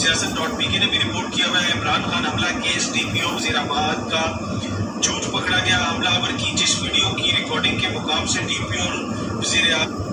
سیاست dot P کے نے بھی رپورٹ کیا ہوا ہے عمران خان حملہ کیس DPO وزیر آباد کا جھوٹ پکڑا گیا حملہ آور کی جس ویڈیو کی ریکارڈنگ کے مقام سے DPO اور وزیر اعظم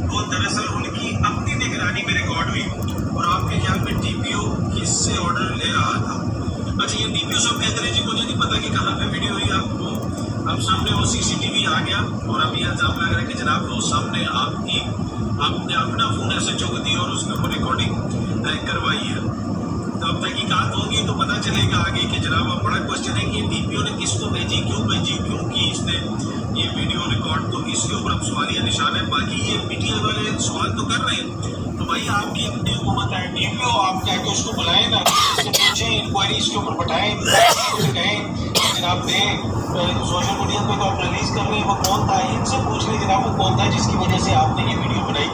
وہ دراصل ان کی اپنی نگرانی میں ریکارڈ ہوئی اور آپ کے خیال میں DPO کس سے آرڈر لے رہا تھا؟ اچھا یہ DPO صاحب کہتے رہے جی مجھے نہیں پتا کہ کہاں پہ ویڈیو ہوئی آپ کو اب سامنے وہ CCTV آ گیا اور ابھی الزام لگ رہا ہے کہ جناب وہ سامنے آپ نے اپنا فون SHO کو دیا اور اس کے اوپر ریکارڈنگ کروائی ہے تو اب تحقیقات ہوگی تو پتہ چلے گا آگے کہ جناب اب بڑا کوشچن ہے کہ DPO نے کس کو بھیجی کیوں کی اس نے یہ ویڈیو ریکارڈ تو اس کے اوپر اب سوالیہ نشان ہے باقی یہ PTI والے سوال تو کر رہے ہیں تو بھائی آپ کی اپنی حکومت ہے DPO آپ کہہ کے اس کو بلائیں نا اس سے پوچھیں انکوائری اس کے اوپر بٹھائیں اسے کہیں جناب دیں سوشل میڈیا پہ تو آپ ریلیز کر رہے ہیں وہ کون تھا ان سے پوچھ لیں جناب وہ کون تھا جس کی وجہ سے آپ نے یہ ویڈیو بنائی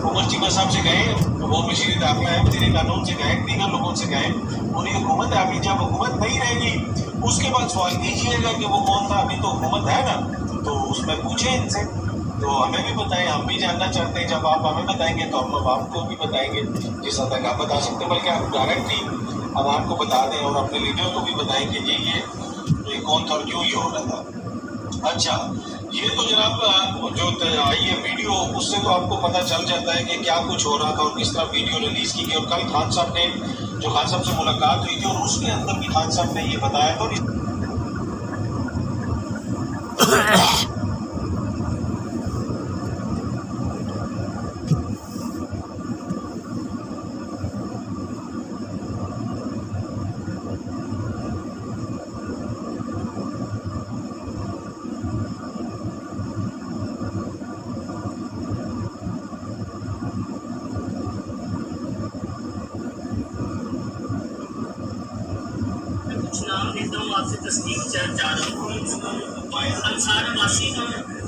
عمر چیمہ صاحب سے گئے وہ مشیر داخلہ ہے وزیر قانون سے گئے دیگر لوگوں سے گئے انہیں حکومت ہے ابھی جب حکومت نہیں رہے گی اس کے بعد سوال کیجیے گا کہ وہ کون تھا ابھی تو حکومت ہے نا تو اس میں پوچھیں ان سے تو ہمیں بھی بتائیں ہم بھی جاننا چاہتے ہیں جب آپ ہمیں بتائیں گے تو ہم آپ کو بھی بتائیں گے جس حد تک آپ بتا سکتے ہیں بلکہ آپ ڈائریکٹلی اب آپ کو بتا دیں اور اپنے لیڈر کو بھی بتائیں کہ جی یہ کون تھا اور کیوں یہ ہو رہا تھا اچھا یہ تو جناب جو آئی ہے ویڈیو اس سے تو آپ کو پتہ چل جاتا ہے کہ کیا کچھ ہو رہا تھا اور کس طرح ویڈیو ریلیز کی گئی اور کل خان صاحب نے جو خان صاحب سے ملاقات ہوئی تھی اور اس کے اندر بھی خان صاحب نے یہ بتایا تھا نام دیتا ہوں آپ سے تسلیم چاہ رہا ہوں انصار عباسی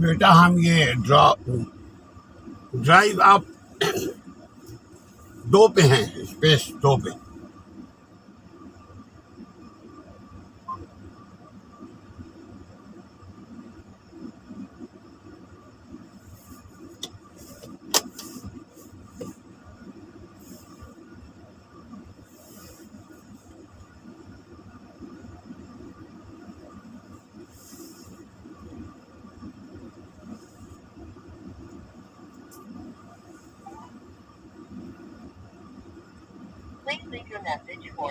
بیٹا ہم یہ ڈرائیو آپ 2 پہ ہیں، اسپیس 2 پہ. Please leave your message for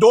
2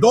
2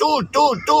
2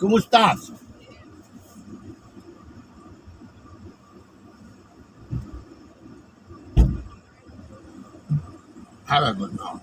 ¿cómo estás? Have a good night.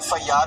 FIR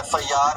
FIR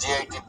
GIT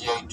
GIT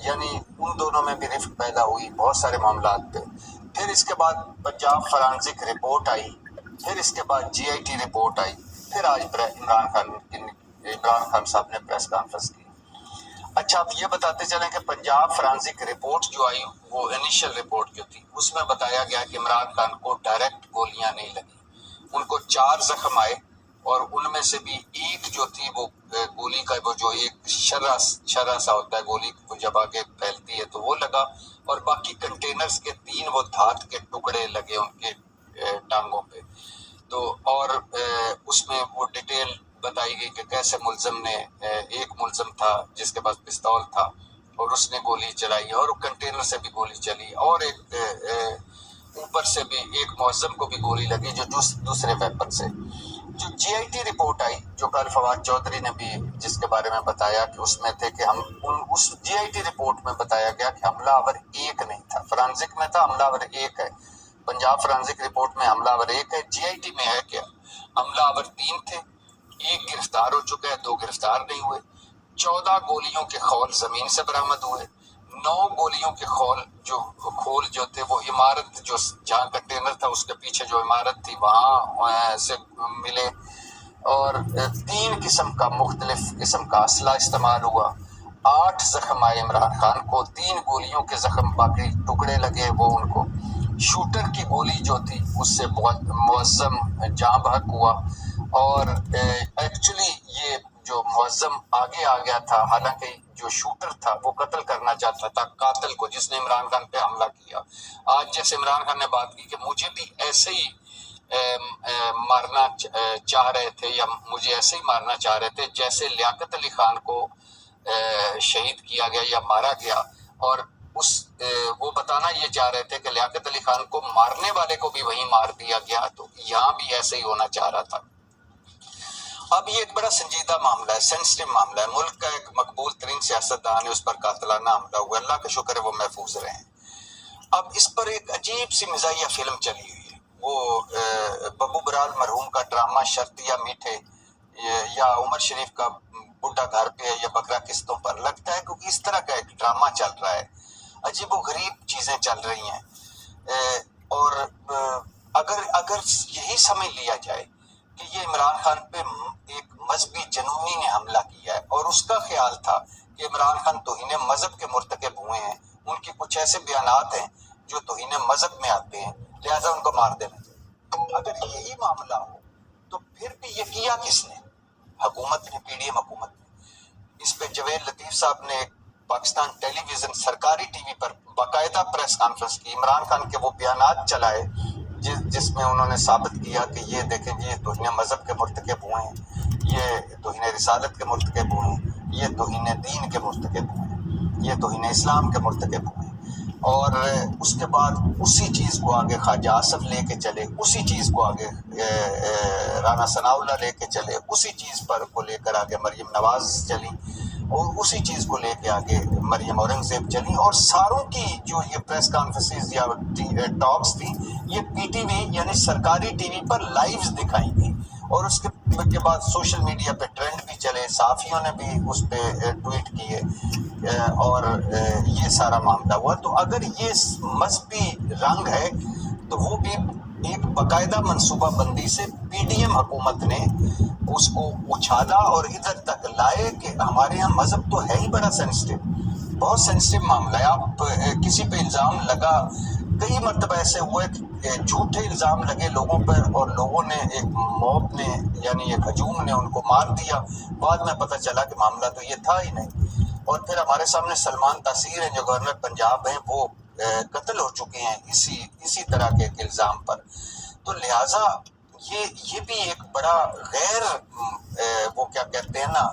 یعنی ان دونوں میں بھی رفت پیدا ہوئی بہت سارے معاملات پہ. پھر اس کے بعد پنجاب فرانزک رپورٹ آئی، پھر اس کے بعد جی آئی ٹی رپورٹ آئی، پھر آج عمران خان صاحب نے پریس کانفرنس کی. اچھا اب یہ بتاتے چلیں کہ پنجاب فرانزک رپورٹ جو آئی وہ انیشل رپورٹ جو تھی اس میں بتایا گیا کہ عمران خان کو ڈائریکٹ گولیاں نہیں لگی، ان کو 4 زخم آئے اور ان میں سے بھی ایک جو تھی وہ گولی کا وہ جو ایک شرہ سا ہوتا ہے گولی کو جب آگے پھیلتی ہے تو وہ لگا، اور باقی کنٹینرز کے 3 وہ دھات کے ٹکڑے لگے ان کے ٹانگوں پہ. تو اور اس میں وہ ڈیٹیل بتائی گئی کہ کیسے ملزم نے ایک ملزم تھا جس کے پاس پستول تھا اور اس نے گولی چلائی اور کنٹینر سے بھی گولی چلی، اور ایک اوپر سے بھی ایک معظم کو بھی گولی لگی جو دوسرے ویپن سے. جو جی آئی ٹی رپورٹ آئی جو کل فواد چودھری نے بھی جس کے بارے میں بتایا کہ اس میں تھے کہ ہم اس جی آئی ٹی رپورٹ میں بتایا گیا کہ حملہ آور ایک نہیں تھا، فرانزک میں تھا حملہ آور ایک ہے، پنجاب فرانزک رپورٹ میں حملہ آور ایک ہے، جی آئی ٹی میں ہے کہ حملہ آور 3 تھے، ایک گرفتار ہو چکا ہے، 2 گرفتار نہیں ہوئے، 14 گولیوں کے خول زمین سے برآمد ہوئے، 9 گولیوں کے کھول جو تھے وہ عمارت جو جہاں کنٹینر تھا اس کے پیچھے جو عمارت تھی وہاں سے ملے، اور 3 قسم کا مختلف قسم کا اسلحہ استعمال ہوا. 8 زخم آئے عمران خان کو، 3 گولیوں کے زخم، باقی ٹکڑے لگے وہ ان کو. شوٹر کی گولی جو تھی اس سے بہت معظم جاں بحق ہوا، اور ایکچولی یہ جو معظم آگے آ گیا تھا، حالانکہ جو شوٹر تھا وہ قتل کرنا چاہتا تھا قاتل کو جس نے عمران خان پہ حملہ کیا. آج جیسے عمران خان نے بات کی کہ مجھے بھی ایسے ہی مارنا چاہ رہے تھے یا مجھے ایسے ہی مارنا چاہ رہے تھے جیسے لیاقت علی خان کو شہید کیا گیا یا مارا گیا، اور وہ بتانا یہ چاہ رہے تھے کہ لیاقت علی خان کو مارنے والے کو بھی وہیں مار دیا گیا، تو یہاں بھی ایسے ہی ہونا چاہ رہا تھا. اب یہ ایک بڑا سنجیدہ معاملہ ہے، سینسٹیو معاملہ ہے، ملک کا ایک مقبول ترین سیاستدان ہے، اس پر قاتلانہ حملہ ہوا، اللہ کا شکر ہے وہ محفوظ رہے ہیں. اب اس پر ایک عجیب سی مزاحیہ فلم چلی ہوئی ہے، وہ ببو برال مرحوم کا ڈرامہ شرط یا میٹھے یا عمر شریف کا بڈھا گھر پہ ہے یا بکرا قسطوں پر، لگتا ہے کیونکہ اس طرح کا ایک ڈرامہ چل رہا ہے، عجیب و غریب چیزیں چل رہی ہیں. اور اگر یہی سمجھ لیا جائے کہ یہ عمران خان پہ ایک مذہبی جنونی نے حملہ کیا ہے اور اس کا خیال تھا کہ عمران خان توہین مذہب کے مرتکب ہوئے ہیں، ان کی کچھ ایسے بیانات ہیں جو توہین مذہب میں آتے ہیں، لہٰذا ان کو مار دینا چاہیے، اگر یہی معاملہ ہو تو پھر بھی یہ کیا کس نے؟ حکومت نے، پی ڈی ایم حکومت نے. اس پہ جوید لطیف صاحب نے پاکستان ٹیلی ویژن سرکاری ٹی وی پر باقاعدہ پریس کانفرنس کی، عمران خان کے وہ بیانات چلائے جس میں انہوں نے ثابت کیا کہ یہ دیکھیں جی یہ توہین مذہب کے مرتکب ہوئے ہیں، یہ توہین رسالت کے مرتکب ہوئے ہیں، یہ توہین دین کے مرتکب ہوئے ہیں، یہ توہین اسلام کے مرتکب ہوئے ہیں. اور اس کے بعد اسی چیز کو آگے خواجہ آصف لے کے چلے، اسی چیز کو آگے رانا ثناء اللہ لے کے چلے، اسی چیز پر کو لے کر آگے مریم نواز چلی، اور اسی چیز کو لے کے آگے مریم اورنگزیب چلی، اور ساروں کی جو یہ پریس کانفرنسز یا ٹاکس تھی یہ پی ٹی وی یعنی سرکاری ٹی وی پر لائیوز دکھائی گئی، اور اس کے بعد سوشل میڈیا پہ ٹرینڈ بھی چلے، صحافیوں نے بھی اس پہ ٹویٹ کیے، اور یہ سارا معاملہ ہوا. تو اگر یہ مذہبی رنگ ہے تو وہ بھی ایک باقاعدہ منصوبہ بندی سے پی ڈی ایم حکومت نے اس کو اچھالا اور ادھر تک لائے کہ ہمارے یہاں مذہب تو ہے ہی بڑا سینسٹیو، بہت سینسٹیو معاملہ ہے. آپ کسی پہ الزام لگا، کئی مرتبہ ایسے ہوئے کہ جھوٹے الزام لگے لوگوں پر اور لوگوں نے ایک موب نے یعنی ایک ہجوم نے ان کو مار دیا، بعد میں پتہ چلا کہ معاملہ تو یہ تھا ہی نہیں. اور پھر ہمارے سامنے سلمان تاثیر ہیں جو گورنر پنجاب ہیں، وہ قتل ہو چکے ہیں اسی طرح کے ایک الزام پر. تو لہٰذا یہ بھی ایک بڑا غیر وہ کیا کہتے ہیں نا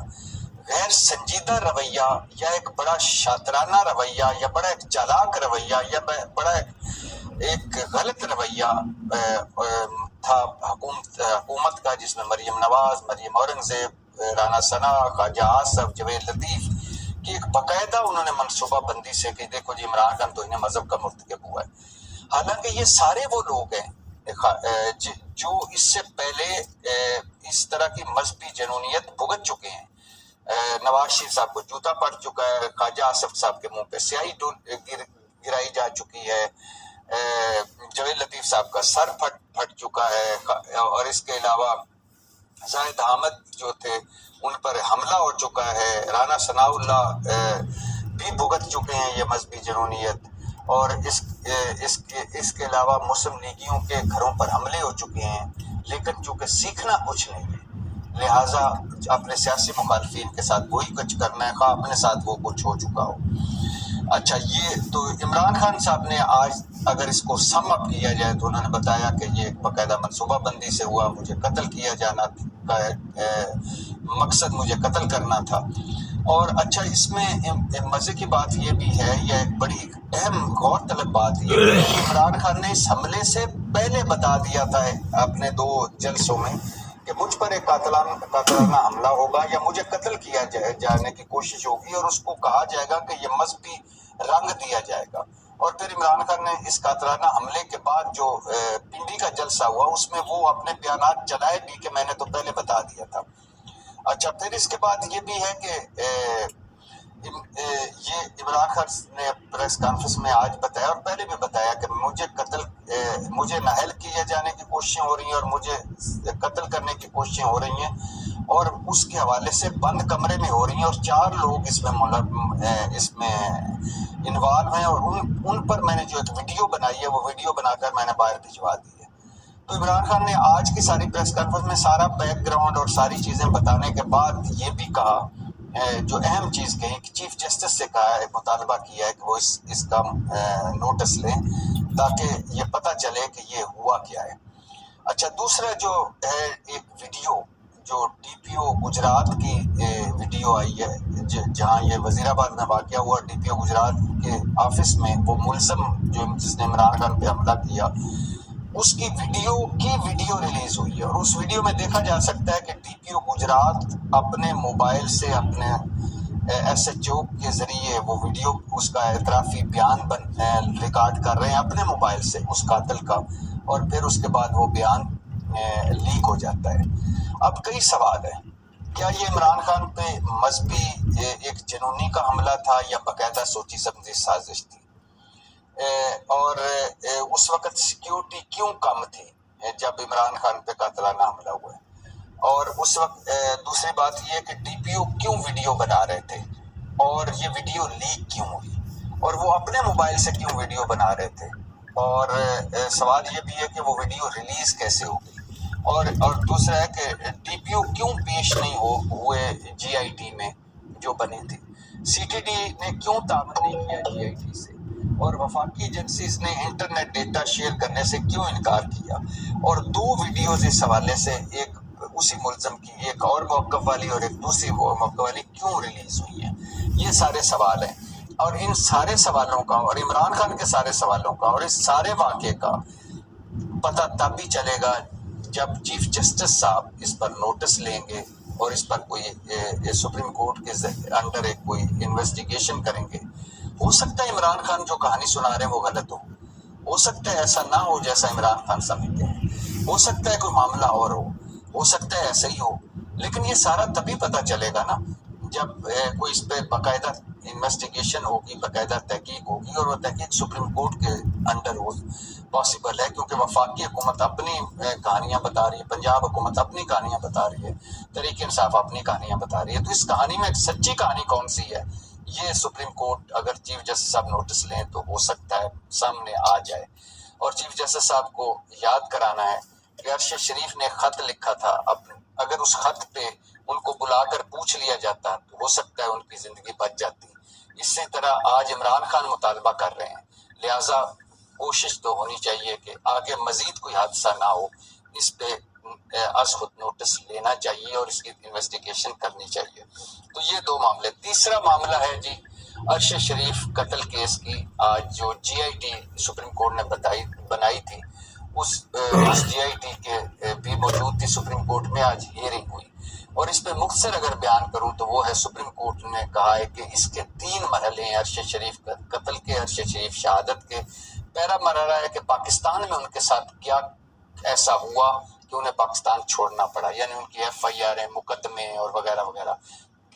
غیر سنجیدہ رویہ یا ایک بڑا شاطرانہ رویہ یا بڑا ایک چالاک رویہ یا بڑا ایک غلط رویہ تھا حکومت کا، جس میں مریم نواز، مریم اورنگزیب، رانا ثناء، خواجہ آصف، جوید لطیف کی ایک باقاعدہ انہوں نے منصوبہ بندی سے کہ دیکھو جی عمران خان توہین مذہب کا مرتکب ہوا ہے. حالانکہ یہ سارے وہ لوگ ہیں جو اس سے پہلے اس طرح کی مذہبی جنونیت بھگت چکے ہیں. نواز شریف صاحب کو جوتا پڑ چکا ہے، خواجہ آصف صاحب کے منہ پہ سیاہی گرائی جا چکی ہے، جوید لطیف صاحب کا سر پھٹ چکا ہے، اور اس کے علاوہ زاہد احمد جو تھے ان پر حملہ ہو چکا ہے، رانا ثناء اللہ بھی بھگت چکے ہیں یہ مذہبی جنونیت، اور اس کے علاوہ مسلم لیگیوں کے گھروں پر حملے ہو چکے ہیں، لیکن چونکہ سیکھنا کچھ نہیں ہے لہٰذا اپنے سیاسی مخالفین کے ساتھ وہی کچھ کرنا ہے، خواہ اپنے ساتھ وہ کچھ ہو چکا ہو۔ اچھا، یہ تو عمران خان صاحب نے آج اگر اس کو سم اپ کیا جائے تو انہوں نے بتایا کہ یہ باقاعدہ منصوبہ بندی سے ہوا، مجھے قتل کیا جانا کا مقصد مجھے قتل کرنا تھا۔ اور اچھا، اس میں مزے کی بات یہ بھی ہے، یہ ایک بڑی اہم غور طلب بات یہ ہے کہ عمران خان نے اس حملے سے پہلے بتا دیا تھا اپنے 2 جلسوں میں کہ مجھ پر ایک قاتلانہ حملہ ہوگا یا مجھے قتل کیا جانے کی کوشش ہوگی، اور اس کو کہا جائے گا کہ یہ مذہبی رنگ دیا جائے گا۔ اور پھر عمران خان نے اس قاتلانہ حملے کے بعد جو پنڈی کا جلسہ ہوا اس میں وہ اپنے بیانات چلائے بھی کہ میں نے تو پہلے بتا دیا تھا۔ اچھا، پھر اس کے بعد یہ بھی ہے کہ یہ عمران خان نے پریس کانفرنس میں آج بتایا اور پہلے بھی بتایا کہ مجھے نااہل کیے جانے کی کوششیں ہو رہی ہیں اور مجھے قتل کرنے کی کوششیں ہو رہی ہیں، اور اس کے حوالے سے بند کمرے میں ہو رہی ہیں، اور 4 لوگ اس میں انوالو ہیں، اور ان پر میں نے جو ایک ویڈیو بنائی ہے وہ ویڈیو بنا کر میں نے باہر بھجوا دی ہے۔ تو عمران خان نے آج کی ساری پریس کانفرنس میں سارا بیک گراؤنڈ اور ساری چیزیں بتانے کے بعد یہ بھی کہا، جو اہم چیز کہی کہ چیف جسٹس سے کہا ہے، مطالبہ کیا ہے کہ وہ اس کا نوٹس لیں تاکہ یہ پتہ چلے کہ یہ ہوا کیا ہے۔ اچھا، دوسرا جو ہے ایک ویڈیو جو ڈی پی او گجرات کی ویڈیو آئی ہے، جہاں یہ وزیر آباد میں واقعہ ہوا، ڈی پی او گجرات کے آفس میں وہ ملزم جس نے عمران خان پہ حملہ کیا اس کی ویڈیو ریلیز ہوئی ہے، اور اس ویڈیو میں دیکھا جا سکتا ہے کہ ڈی پی او گجرات اپنے موبائل سے اپنے ایس ایچ او کے ذریعے وہ ویڈیو اس کا اعترافی بیان ریکارڈ کر رہے ہیں اپنے موبائل سے اس قاتل کا، اور پھر اس کے بعد وہ بیان لیک ہو جاتا ہے۔ اب کئی سوال ہیں، کیا یہ عمران خان پہ مذہبی ایک جنونی کا حملہ تھا یا باقاعدہ سوچی سمجھی سازش تھی؟ اور اس وقت سیکیورٹی کیوں کم تھی جب عمران خان پہ قاتلانہ حملہ ہوا ہے؟ اور اس وقت دوسری بات یہ ہے کہ ڈی پی او کیوں ویڈیو بنا رہے تھے اور یہ ویڈیو لیک کیوں ہوئی، اور وہ اپنے موبائل سے کیوں ویڈیو بنا رہے تھے، اور سوال یہ بھی ہے کہ وہ ویڈیو ریلیز کیسے ہو گئی، اور دوسرا ہے کہ ڈی پی او کیوں پیش نہیں ہوئے جی آئی ٹی میں جو بنی تھی، سی ٹی ڈی نے کیوں تعاون نہیں کیا جی آئی ٹی سے، اور وفاقی ایجنسیز نے انٹرنیٹ ڈیٹا شیئر کرنے سے کیوں انکار کیا، اور 2 ویڈیوز اس حوالے سے ایک اسی ملزم کی ایک اور موقف والی اور ایک دوسری موقف والی کیوں ریلیز ہوئی ہیں؟ یہ سارے سوال ہیں، اور ان سارے سوالوں کا اور عمران خان کے سارے سوالوں کا اور اس سارے واقعے کا پتہ تب بھی چلے گا جب چیف جسٹس صاحب اس پر نوٹس لیں گے اور اس پر کوئی سپریم کورٹ کے انڈر ایک کوئی انویسٹیگیشن کریں گے۔ ہو سکتا ہے عمران خان جو کہانی سنا رہے ہیں وہ غلط ہو سکتا ہے ایسا نہ ہو جیسا عمران خان سمجھتے ہیں، ہو سکتا ہے کوئی معاملہ اور ہو سکتا ہے ایسا ہی ہو، لیکن یہ سارا تبھی پتہ چلے گا نا جب کوئی اس پہ باقاعدہ انویسٹیگیشن ہوگی، باقاعدہ تحقیق ہوگی، اور وہ تحقیق سپریم کورٹ کے انڈر ہو پاسبل ہے، کیونکہ وفاقی حکومت اپنی کہانیاں بتا رہی ہے، پنجاب حکومت اپنی کہانیاں بتا رہی ہے، تحریک انصاف اپنی کہانیاں بتا رہی ہے، تو اس کہانی میں سچی کہانی کون سی ہے یہ سپریم کورٹ اگر چیف جسٹس صاحب نوٹس لیں تو ہو سکتا ہے سامنے آ جائے۔ اور چیف جسٹس صاحب کو یاد کرانا ہے کہ ارشد شریف نے خط لکھا تھا، اگر اس خط پہ ان کو بلا کر پوچھ لیا جاتا تو ہو سکتا ہے ان کی زندگی بچ جاتی۔ اسی طرح آج عمران خان مطالبہ کر رہے ہیں، لہٰذا کوشش تو ہونی چاہیے کہ آگے مزید کوئی حادثہ نہ ہو، اس پہ از خود نوٹس لینا چاہیے اور اس کی انویسٹیگیشن کرنی چاہیے۔ تو یہ 2 معاملے۔ تیسرا معاملہ ہے جی ارشد شریف قتل کیس کی، آج جو جی آئی ٹی سپریم کورٹ نے بنائی تھی اس جی آئی ٹی کے بھی موجود تھی سپریم کورٹ میں، آج ہیئرنگ ہوئی، اور اس پہ مختصر اگر بیان کروں تو وہ ہے سپریم کورٹ نے کہا ہے کہ اس کے 3 مرحلے ہیں ارشد شریف قتل کے، ارشد شریف شہادت کے۔ پہلا مرحلہ ہے کہ پاکستان میں ان کے ساتھ کیا ایسا ہوا کہ انہیں پاکستان چھوڑنا پڑا، یعنی ان کی ایف آئی آر مقدمے اور وغیرہ وغیرہ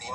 3